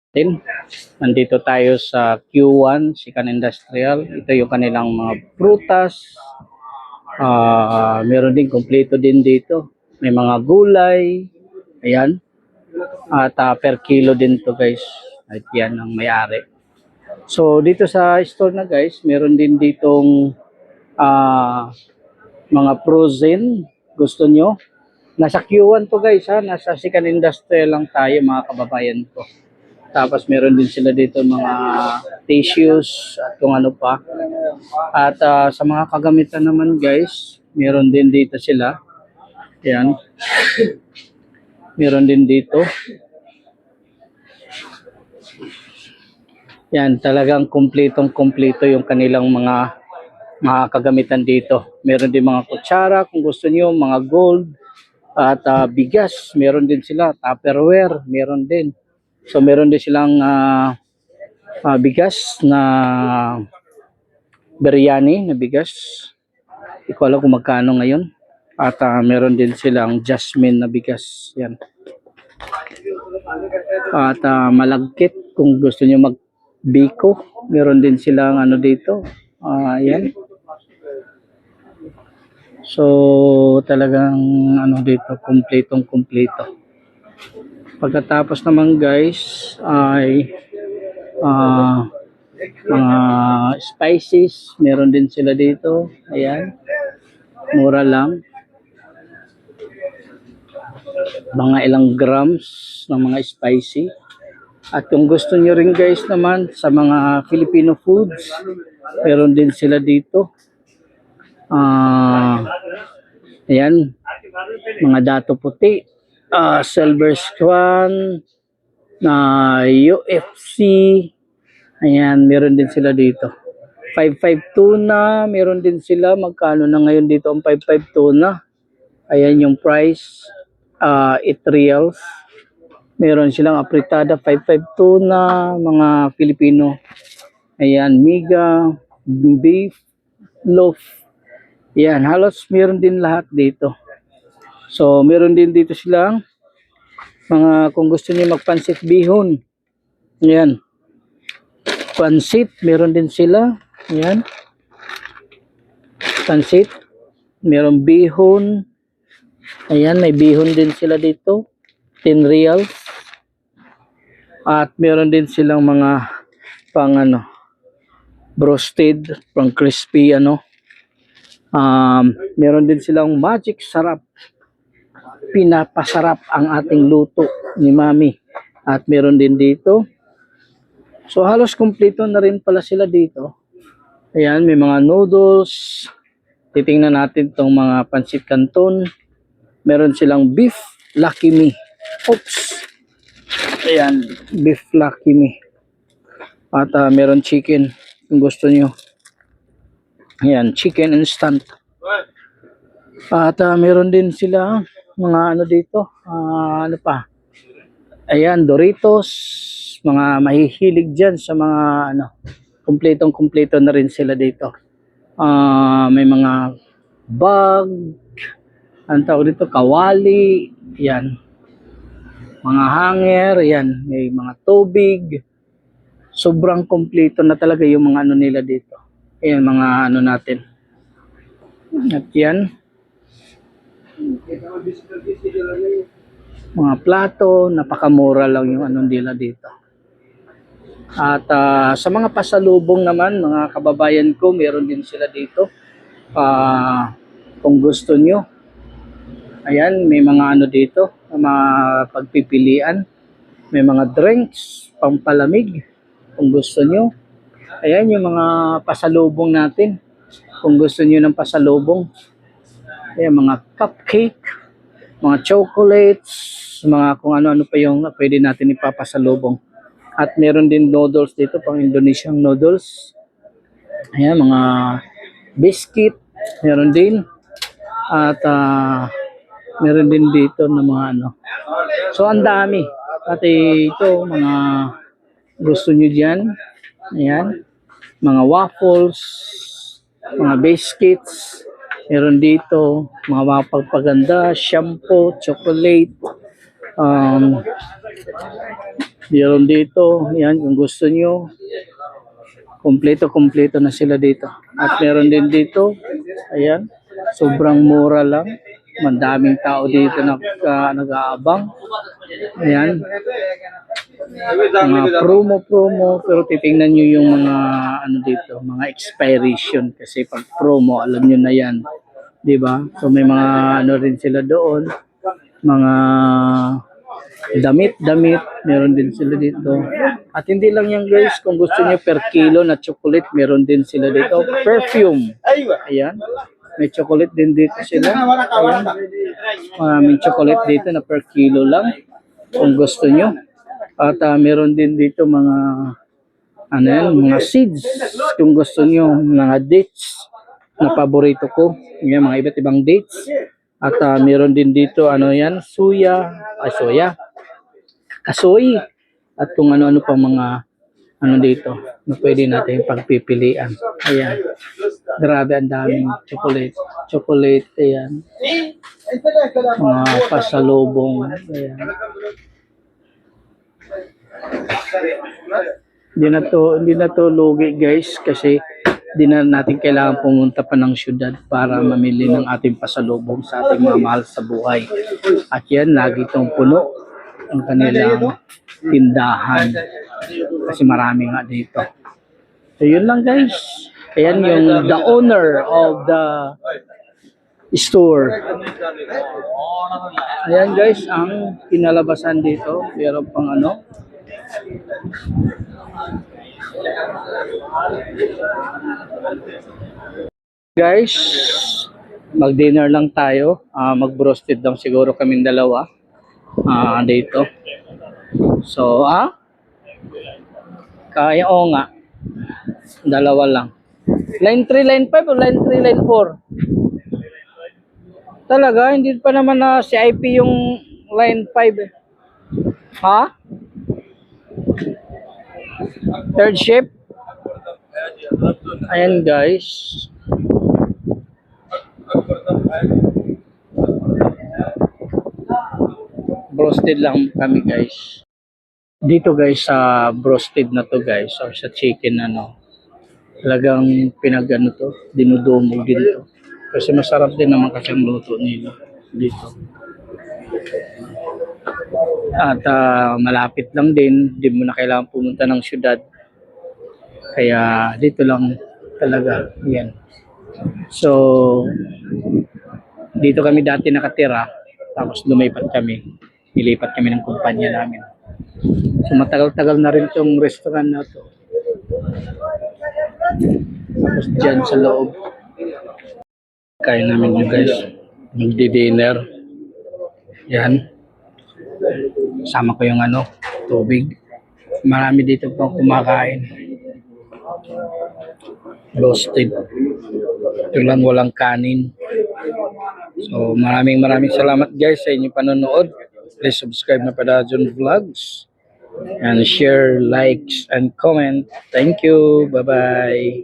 Tin. Nandito tayo sa Q1, Sikan Industrial. Ito yung kanilang mga prutas. Meron din, kompleto din dito. May mga gulay. Ayan. At per kilo din to guys. At yan ang may-ari. So dito sa store na guys, meron din ditong mga frozen. Gusto nyo? Nasa Q1 to guys ha. Nasa Sikan Industrial lang tayo mga kababayan ko. Tapos meron din sila dito mga tissues at kung ano pa. At sa mga kagamitan naman guys, meron din dito sila. Yan. Meron din dito. Yan, talagang kumpletong-kumpleto yung kanilang mga kagamitan dito. Meron din mga kutsara kung gusto niyo, mga gold at bigas. Meron din sila, Tupperware, meron din. So meron din silang bigas na biryani na bigas. Hindi ko alam kung magkano ngayon. At meron din silang jasmine na bigas. Yan. At malagkit kung gusto niyo magbiko. Meron din silang ano dito. Yan. So talagang ano dito, kumpletong-kumpleto. Pagkatapos naman guys ay mga spices, meron din sila dito. Ayan. Mura lang. Mga ilang grams ng mga spicy. At kung gusto nyo rin guys naman sa mga Filipino foods, meron din sila dito. Ayan. Mga dato puti. Silver Swan, UFC, ayan, meron din sila dito. 5.5 tuna, meron din sila. Magkano na ngayon dito ang 5.5 tuna? Ayan yung price, 8 reals. Meron silang apritada, 5.5 tuna, mga Filipino. Ayan, miga, beef, loaf. Ayan, halos meron din lahat dito. So, meron din dito silang mga kung gusto niyo magpansit bihon. Ayan. Pansit, meron din sila. Ayan. Pansit. Meron bihon. Ayan, may bihon din sila dito. 10 reals. At meron din silang mga pang ano, roasted, pang crispy ano. Meron din silang magic sarap. Pinapasarap ang ating luto ni Mami. At meron din dito. So halos kumpleto na rin pala sila dito. Ayan, may mga noodles. Titingnan natin tong mga pancit canton. Meron silang beef Lucky Me. Oops. Ayan, beef Lucky Me. At meron chicken kung gusto nyo. Ayan, chicken instant. At meron din sila mga ano dito, ano pa. Ayan, Doritos, mga mahihilig dyan sa mga ano, kumpletong-kumpleto na rin sila dito. May mga bag, ang tawag dito, kawali, yan. Mga hanger, yan, may mga tubig. Sobrang kumpleto na talaga yung mga ano nila dito. Ayan, mga ano natin. At yan. Mga plato, napakamura lang yung ano nila dito. At sa mga pasalubong naman, mga kababayan ko, meron din sila dito. Kung gusto nyo. Ayan, may mga ano dito, mga pagpipilian. May mga drinks, pampalamig, kung gusto nyo. Ayan, yung mga pasalubong natin. Kung gusto nyo ng pasalubong. Ayan, mga cupcake, mga chocolates, mga kung ano-ano pa yung pwede natin ipapasalubong. At meron din noodles dito, pang Indonesian noodles. Ayan, mga biscuit, meron din. At meron din dito ng mga ano. So, ang dami. At ito, mga gusto nyo dyan. Ayan, mga waffles, mga biscuits. Meron dito, mga mapagpaganda, shampoo, chocolate. Um, meron dito, yan, kung gusto nyo, kompleto na sila dito. At meron din dito, ayan, sobrang mura lang. Mandaming tao dito na nag-aabang. Ayan, mga promo, pero titingnan nyo yung mga ano dito, mga expiration kasi pag promo, alam nyo na yan. 'Di ba? So may mga ano rin sila doon, mga damit, meron din sila dito. At hindi lang yan guys, kung gusto niyo per kilo na chocolate, meron din sila dito. Perfume. Ayan. May chocolate din dito sila. Ayan. Maraming chocolate dito na per kilo lang. Kung gusto niyo. At meron din dito mga ano yan, mga seeds. Kung gusto niyo, mga dates na paborito ko. Yung mga iba't ibang dates. At meron din dito, ano yan, soya, kasoy, at kung ano-ano pang mga ano dito na pwede natin pagpipilian. Ayan. Grabe, ang daming chocolate, ayan. Mga pasalubong, ayan. Hindi na to lugi guys kasi di na natin kailangan pumunta pa ng syudad para mamili ng ating pasalubong sa ating mga mahal sa buhay. At yan, lagi itong puno ang kanilang tindahan kasi marami nga dito. So yun lang guys. Ayan yung the owner of the store. Ayan guys, ang pinalabasan dito. Meron pang ano. Guys, mag-dinner lang tayo. Mag-broasted lang siguro kaming dalawa. Dito. So, kaya o nga. Dalawa lang. Line 3, line 5 o line 3, line 4? Talaga, hindi pa naman na CIP yung line 5 eh. Ha? Third shift? Ayan guys. Broasted lang kami guys. Dito guys sa broasted na to guys, or sa chicken ano, talagang pinagano to, dinudumog din to. Kasi masarap din naman kasi ang luto nila dito. At malapit lang din, di mo na kailangan pumunta ng syudad. Kaya dito lang talaga, yan. So, dito kami dati nakatira, tapos lumipat kami. Nilipat kami ng kumpanya namin. So, matagal-tagal na rin itong restaurant na to. Tapos dyan sa loob. Kain namin yun guys. Magdi-dinner. Yan. Sama ko yung ano, tubig. Marami dito pang kumakain. Roasted. Ito lang walang kanin. So maraming salamat guys sa inyong panonood. Please subscribe na Padajon Vlogs. And share, likes, and comment. Thank you. Bye-bye.